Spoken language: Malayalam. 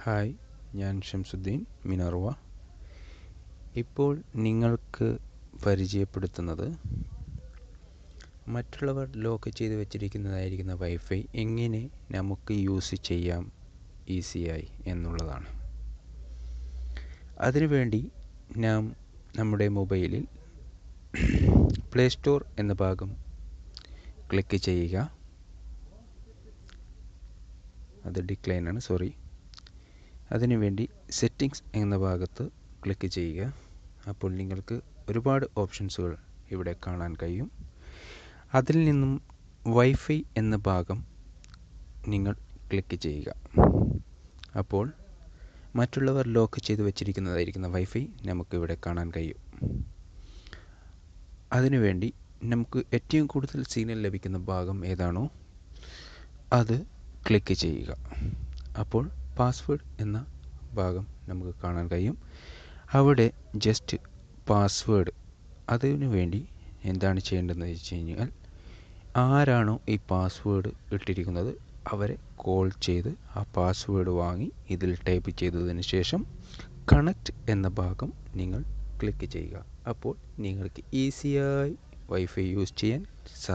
ഹായ്, ഞാൻ ഷംസുദ്ദീൻ മിനർവ. ഇപ്പോൾ നിങ്ങൾക്ക് പരിചയപ്പെടുത്തുന്നത് മറ്റുള്ളവർ ലോക്ക് ചെയ്ത് വെച്ചിരിക്കുന്നതായിരിക്കുന്ന വൈഫൈ എങ്ങനെ നമുക്ക് യൂസ് ചെയ്യാം ഈസിയായി എന്നുള്ളതാണ്. അതിനുവേണ്ടി നാം നമ്മുടെ മൊബൈലിൽ പ്ലേ സ്റ്റോർ എന്ന ഭാഗം ക്ലിക്ക് ചെയ്യുക. അത് ഡിക്ലൈൻ ആണ്, സോറി. അതിനുവേണ്ടി സെറ്റിംഗ്സ് എന്ന ഭാഗത്ത് ക്ലിക്ക് ചെയ്യുക. അപ്പോൾ നിങ്ങൾക്ക് ഒരുപാട് ഓപ്ഷൻസുകൾ ഇവിടെ കാണാൻ കഴിയും. അതിൽ നിന്നും വൈഫൈ എന്ന ഭാഗം നിങ്ങൾ ക്ലിക്ക് ചെയ്യുക. അപ്പോൾ മറ്റുള്ളവർ ലോക്ക് ചെയ്ത് വെച്ചിരിക്കുന്നതായിരിക്കുന്ന വൈഫൈ നമുക്കിവിടെ കാണാൻ കഴിയും. അതിനുവേണ്ടി നമുക്ക് ഏറ്റവും കൂടുതൽ സിഗ്നൽ ലഭിക്കുന്ന ഭാഗം ഏതാണോ അത് ക്ലിക്ക് ചെയ്യുക. അപ്പോൾ പാസ്വേഡ് എന്ന ഭാഗം നമുക്ക് കാണാൻ കഴിയും. അവിടെ ജസ്റ്റ് പാസ്വേഡ്, അതിനു വേണ്ടി എന്താണ് ചെയ്യേണ്ടതെന്ന് വെച്ച് കഴിഞ്ഞാൽ ആരാണോ ഈ പാസ്വേഡ് ഇട്ടിരിക്കുന്നത് അവരെ കോൾ ചെയ്ത് ആ പാസ്വേഡ് വാങ്ങി ഇതിൽ ടൈപ്പ് ചെയ്തതിന് ശേഷം കണക്റ്റ് എന്ന ഭാഗം നിങ്ങൾ ക്ലിക്ക് ചെയ്യുക. അപ്പോൾ നിങ്ങൾക്ക് ഈസിയായി വൈഫൈ യൂസ് ചെയ്യാൻ സാധിക്കും.